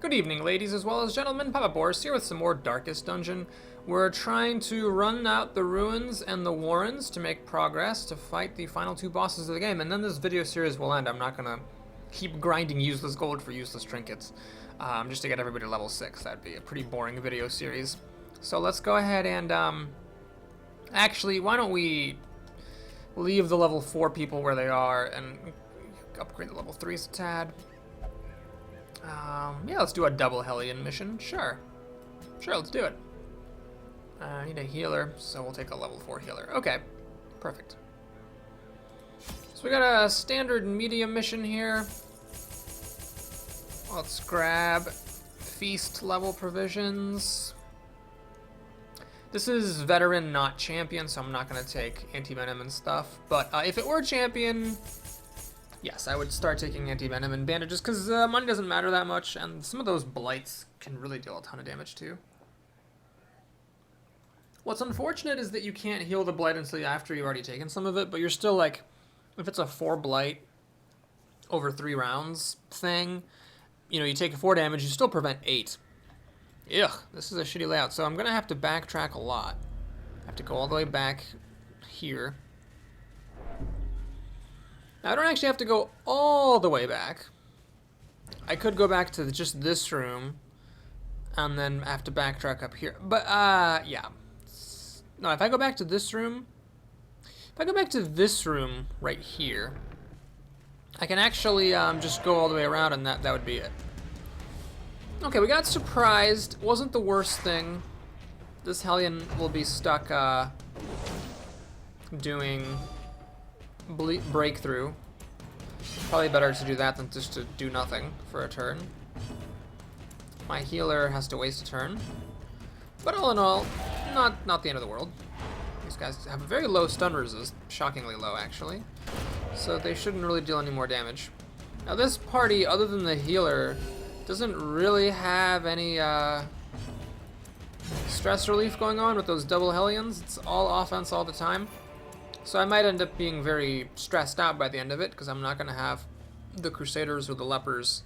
Good evening, ladies as well as gentlemen. Papa Boris here with some more Darkest Dungeon. We're trying to run out the ruins and the warrens to make progress to fight the final two bosses of the game, and then this video series will end. I'm not gonna keep grinding useless gold for useless trinkets, just to get everybody to level 6. That'd be a pretty boring video series. So let's go ahead and, actually, why don't we leave the level 4 people where they are and upgrade the level 3s a tad. Yeah, let's do a double Hellion mission. Sure, let's do it. I need a healer, so we'll take a level 4 healer. Okay, perfect. So we got a standard medium mission here. Let's grab feast level provisions. This is veteran, not champion, so I'm not going to take anti-venom and stuff. But if it were champion, yes, I would start taking anti-venom and bandages, because money doesn't matter that much, and some of those blights can really deal a ton of damage too. What's unfortunate is that you can't heal the blight until after you've already taken some of it, but you're still like, if it's a 4 blight over 3 rounds thing, you know, you take 4 damage, you still prevent 8. Ugh, this is a shitty layout, so I'm going to have to backtrack a lot. I have to go all the way back here. Now, I don't actually have to go all the way back. I could go back to just this room, and then have to backtrack up here. But, yeah. No, if I go back to this room, right here, I can actually just go all the way around, and that would be it. Okay, we got surprised. Wasn't the worst thing. This Hellion will be stuck doing breakthrough. Probably better to do that than just to do nothing for a turn. My healer has to waste a turn. But all in all, not the end of the world. These guys have very low stun resist, shockingly low actually. So they shouldn't really deal any more damage. Now this party, other than the healer, doesn't really have any stress relief going on with those double Hellions. It's all offense all the time. So I might end up being very stressed out by the end of it, because I'm not going to have the Crusaders or the Lepers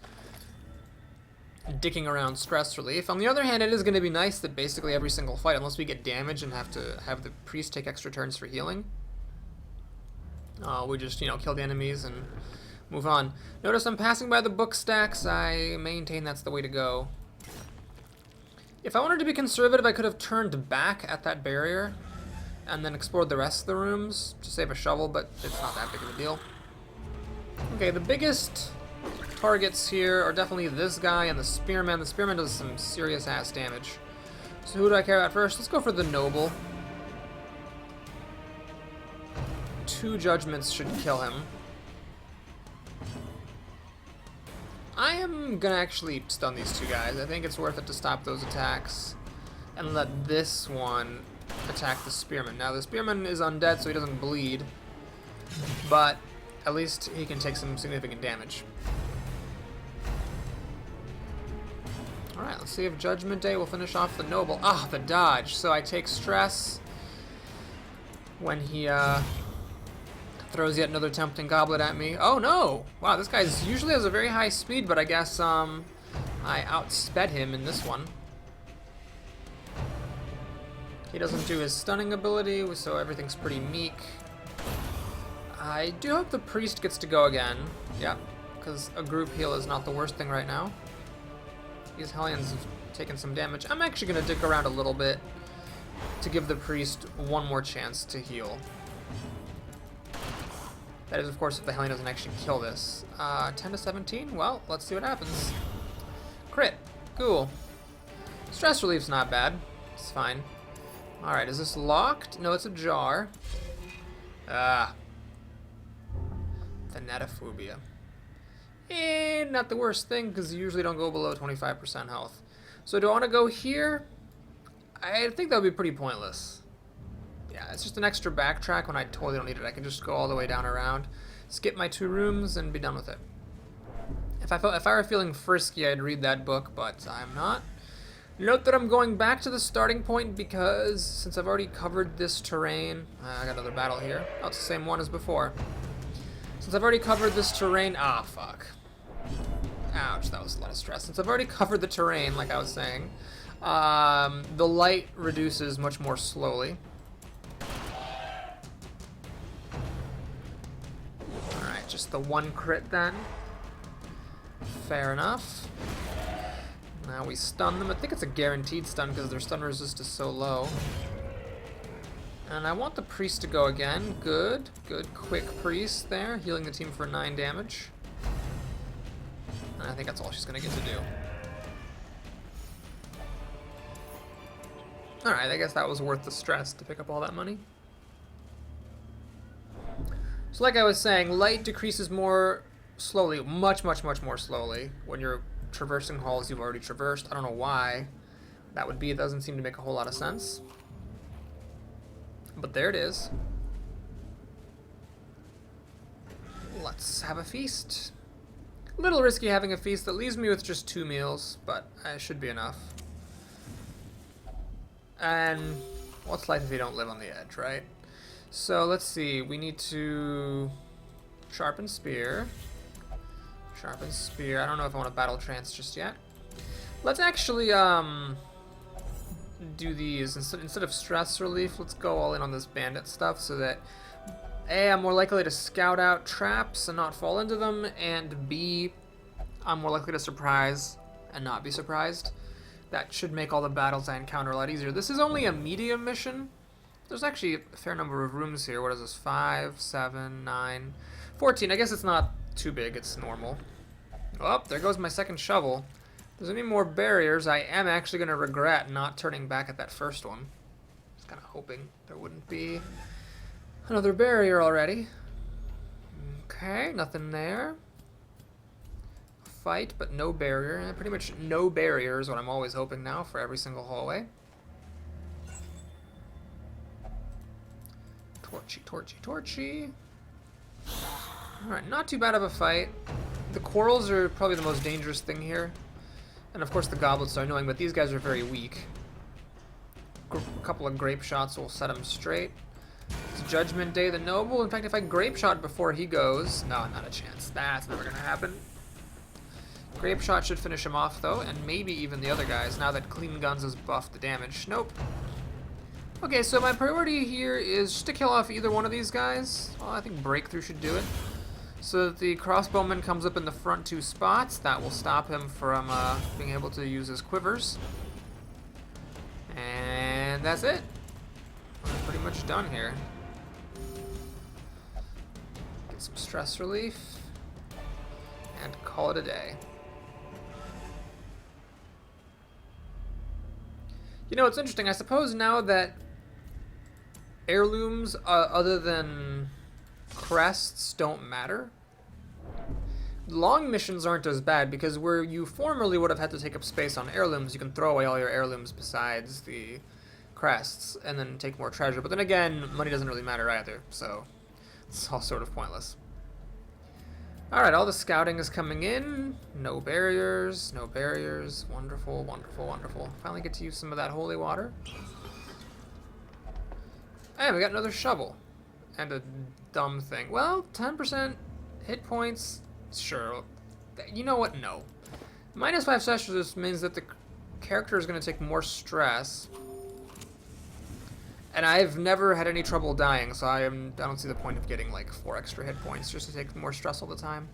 dicking around stress relief. On the other hand, it is going to be nice that basically every single fight, unless we get damaged and have to have the priest take extra turns for healing, we just, you know, kill the enemies and move on. Notice I'm passing by the book stacks. I maintain that's the way to go. If I wanted to be conservative, I could have turned back at that barrier and then explored the rest of the rooms to save a shovel, but it's not that big of a deal. Okay, the biggest targets here are definitely this guy and the spearman. The spearman does some serious ass damage. So who do I care about first? Let's go for the noble. 2 judgments should kill him. I am gonna actually stun these 2 guys. I think it's worth it to stop those attacks and let this one attack the spearman. Now the spearman is undead, so he doesn't bleed, but at least he can take some significant damage. Alright, let's see if Judgment Day will finish off the noble. Ah, the dodge. So I take stress when he throws yet another tempting goblet at me. Oh no! Wow, this guy usually has a very high speed, but I guess I outsped him in this one. He doesn't do his stunning ability, so everything's pretty meek. I do hope the priest gets to go again. Yep, because a group heal is not the worst thing right now. These Hellions have taken some damage. I'm actually going to dick around a little bit to give the priest one more chance to heal. That is, of course, if the Hellion doesn't actually kill this. 10 to 17? Well, let's see what happens. Crit. Cool. Stress relief's not bad. It's fine. Alright, is this locked? No, it's ajar. Thanatophobia. Not the worst thing, because you usually don't go below 25% health. So do I want to go here? I think that would be pretty pointless. Yeah, it's just an extra backtrack when I totally don't need it. I can just go all the way down around, skip my 2 rooms, and be done with it. If I were feeling frisky, I'd read that book, but I'm not. Note that I'm going back to the starting point because since I've already covered this terrain, I got another battle here. Oh, it's the same one as before. Since I've already covered this terrain, fuck. Ouch, that was a lot of stress. Since I've already covered the terrain, like I was saying, the light reduces much more slowly. Alright, just the one crit then. Fair enough. Now we stun them. I think it's a guaranteed stun because their stun resist is so low. And I want the priest to go again. Good. Good, quick priest there. Healing the team for 9 damage. And I think that's all she's going to get to do. Alright, I guess that was worth the stress to pick up all that money. So like I was saying, light decreases more slowly. Much more slowly when you're traversing halls you've already traversed. I don't know why that would be. It doesn't seem to make a whole lot of sense. But there it is. Let's have a feast. A little risky having a feast. That leaves me with just 2 meals, but it should be enough. And what's life if you don't live on the edge, right? So let's see. We need to sharpen spear. Sharpen spear. I don't know if I want to battle trance just yet. Let's actually do these instead of stress relief. Let's go all in on this bandit stuff so that A, I'm more likely to scout out traps and not fall into them, and B, I'm more likely to surprise and not be surprised. That should make all the battles I encounter a lot easier. This is only a medium mission. There's actually a fair number of rooms here. What is this? 5, 7, 9, 14. I guess it's not too big. It's normal. Oh, there goes my second shovel. If there's any more barriers, I am actually going to regret not turning back at that first one. I was kind of hoping there wouldn't be another barrier already. Okay, nothing there. Fight, but no barrier. Pretty much no barrier is what I'm always hoping now for every single hallway. Torchy. Alright, not too bad of a fight. The quarrels are probably the most dangerous thing here. And of course the goblets are annoying, but these guys are very weak. A couple of grape shots will set them straight. It's Judgment Day the Noble. In fact, if I grape shot before he goes... No, not a chance. That's never going to happen. Grape shot should finish him off, though, and maybe even the other guys, now that Clean Guns has buffed the damage. Nope. Okay, so my priority here is just to kill off either one of these guys. Well, I think Breakthrough should do it. So that the crossbowman comes up in the front 2 spots. That will stop him from being able to use his quivers. And that's it. We're pretty much done here. Get some stress relief. And call it a day. You know, it's interesting. I suppose now that heirlooms other than crests don't matter, long missions aren't as bad, because where you formerly would have had to take up space on heirlooms, you can throw away all your heirlooms besides the crests and then take more treasure. But then again, money doesn't really matter either, so it's all sort of pointless. Alright, all the scouting is coming in. No barriers, no barriers. Wonderful, wonderful, wonderful. Finally get to use some of that holy water. And we got another shovel. And a dumb thing. Well, 10% hit points. Sure. You know what? No. Minus 5 stress resist means that the character is going to take more stress. And I've never had any trouble dying, so I don't see the point of getting like 4 extra hit points just to take more stress all the time.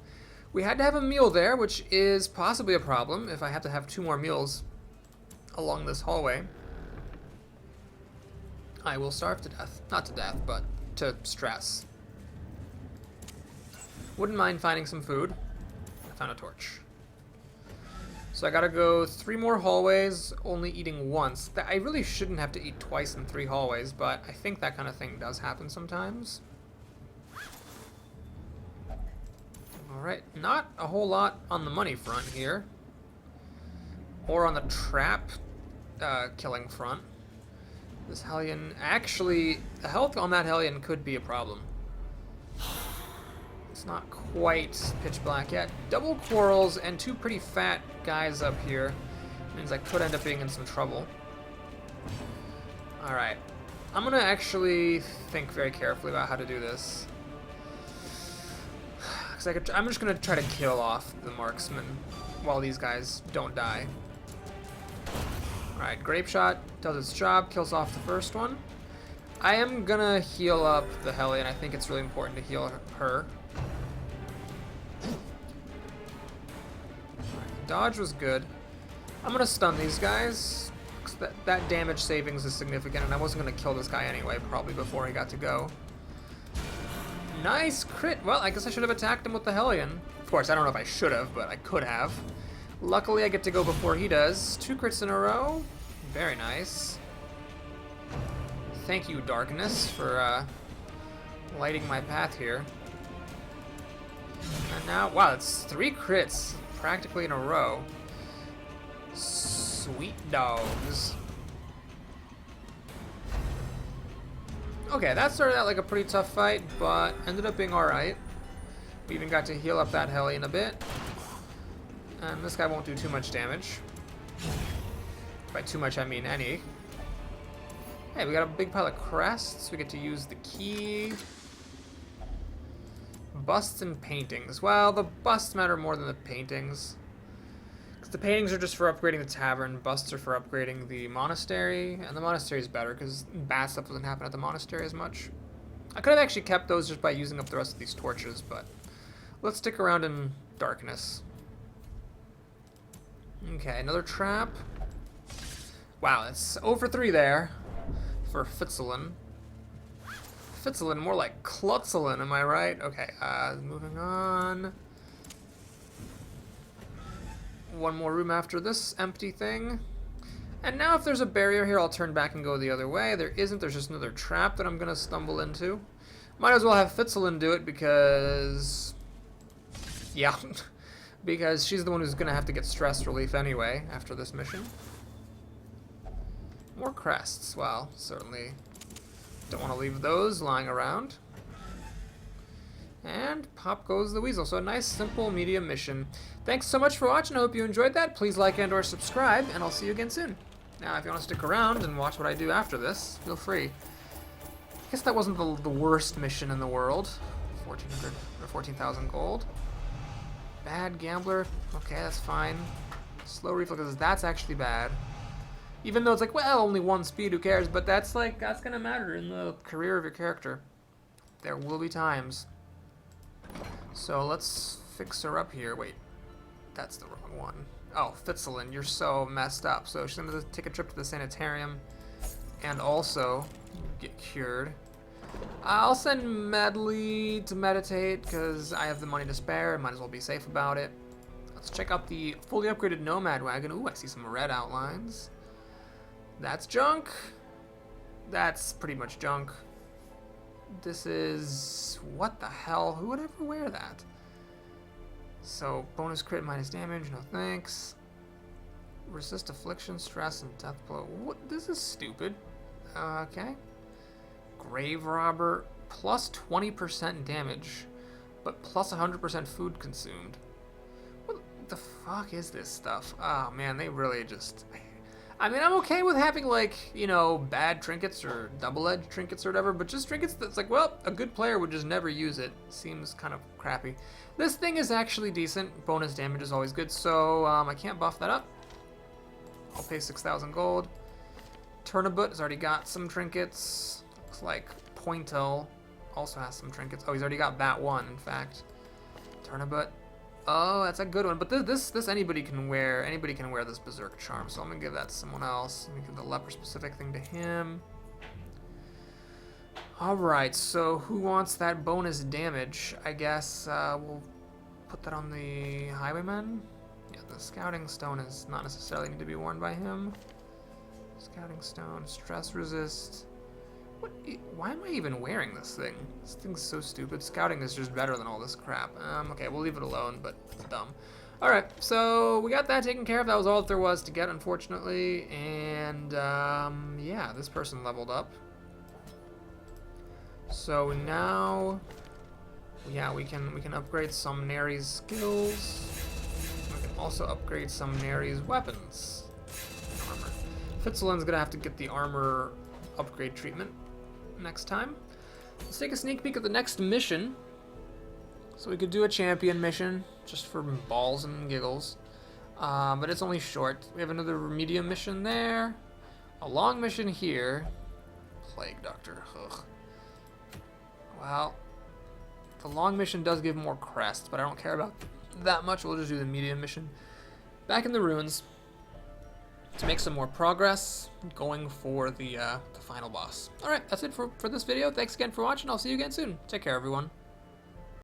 We had to have a meal there, which is possibly a problem if I have to have 2 more meals along this hallway. I will starve to death. Not to death, but to stress. Wouldn't mind finding some food. I found a torch. So I gotta go 3 more hallways, only eating once. I really shouldn't have to eat twice in 3 hallways, but I think that kind of thing does happen sometimes. Alright, not a whole lot on the money front here. Or on the trap killing front. This Hellion, actually, the health on that Hellion could be a problem. It's not quite pitch black yet. Double quarrels and 2 pretty fat guys up here. Means I could end up being in some trouble. Alright. I'm gonna actually think very carefully about how to do this. Because I'm just gonna try to kill off the marksman. while these guys don't die. Alright, Grape Shot does its job, kills off the first one. I am gonna heal up the Hellion. I think it's really important to heal her. Right, dodge was good. I'm gonna stun these guys. That damage savings is significant, and I wasn't gonna kill this guy anyway, probably before he got to go. Nice crit! Well, I guess I should have attacked him with the Hellion. Of course, I don't know if I should have, but I could have. Luckily, I get to go before he does. 2 crits in a row. Very nice. Thank you, Darkness, for lighting my path here. And now, wow, it's 3 crits practically in a row. Sweet dogs. Okay, that started out like a pretty tough fight, but ended up being alright. We even got to heal up that Hellion a bit. And this guy won't do too much damage. By too much, I mean any. Hey, we got a big pile of crests. We get to use the key. Busts and paintings. Well, the busts matter more than the paintings. Because the paintings are just for upgrading the tavern. Busts are for upgrading the monastery. And the monastery is better because bad stuff doesn't happen at the monastery as much. I could have actually kept those just by using up the rest of these torches, but let's stick around in darkness. Okay, another trap. Wow, it's 0 for 3 there for Fitzelin. Fitzelin, more like Klutzelin, am I right? Okay, moving on. One more room after this empty thing. And now if there's a barrier here, I'll turn back and go the other way. There isn't, there's just another trap that I'm gonna stumble into. Might as well have Fitzelin do it because... yeah. Because she's the one who's gonna have to get stress relief anyway after this mission. More crests. Well, certainly don't want to leave those lying around. And pop goes the weasel. So a nice, simple, medium mission. Thanks so much for watching. I hope you enjoyed that. Please like and or subscribe, and I'll see you again soon. Now, if you want to stick around and watch what I do after this, feel free. I guess that wasn't the worst mission in the world. 1,400 or 14,000 gold. Bad gambler. Okay, that's fine. Slow reflexes. That's actually bad. Even though it's like, well, only 1 speed, who cares? But that's like, that's gonna matter in the career of your character. There will be times. So let's fix her up here. Wait, that's the wrong one. Oh, Fitzelin, you're so messed up. So she's gonna take a trip to the sanitarium and also get cured. I'll send Medley to meditate because I have the money to spare. I might as well be safe about it. Let's check out the fully upgraded Nomad Wagon. Ooh, I see some red outlines. That's junk. That's pretty much junk. This is... what the hell? Who would ever wear that? So, bonus crit minus damage. No thanks. Resist affliction, stress, and death blow. What? This is stupid. Okay. Grave Robber. Plus 20% damage, but plus 100% food consumed. What the fuck is this stuff? Oh man, they really just... I mean, I'm okay with having, like, you know, bad trinkets or double-edged trinkets or whatever, but just trinkets that's like, well, a good player would just never use it. Seems kind of crappy. This thing is actually decent. Bonus damage is always good, so I can't buff that up. I'll pay 6,000 gold. Turnibut has already got some trinkets. Looks like Pointel also has some trinkets. Oh, he's already got that one, in fact. Turnibut. Oh, that's a good one. But this anybody can wear. Anybody can wear this Berserk Charm. So I'm gonna give that to someone else. Let me give the leper specific thing to him. All right. So who wants that bonus damage? I guess we'll put that on the Highwayman. Yeah, the Scouting Stone is not necessarily need to be worn by him. Scouting Stone, stress resist. What? Why am I even wearing this thing? This thing's so stupid. Scouting is just better than all this crap. Okay, we'll leave it alone, but it's dumb. Alright, so we got that taken care of. That was all that there was to get, unfortunately. And, yeah, this person leveled up. So now, yeah, we can upgrade some Neri's skills. We can also upgrade some Neri's weapons. Armor. Fitzelin's gonna have to get the armor upgrade treatment next time. Let's take a sneak peek at the next mission. So we could do a champion mission, just for balls and giggles. but it's only short. We have another medium mission there. A long mission here. Plague Doctor. Ugh. Well, the long mission does give more crests, but I don't care about that much. We'll just do the medium mission. Back in the ruins to make some more progress, going for the final boss. Alright, that's it for this video. Thanks again for watching. I'll see you again soon. Take care, everyone.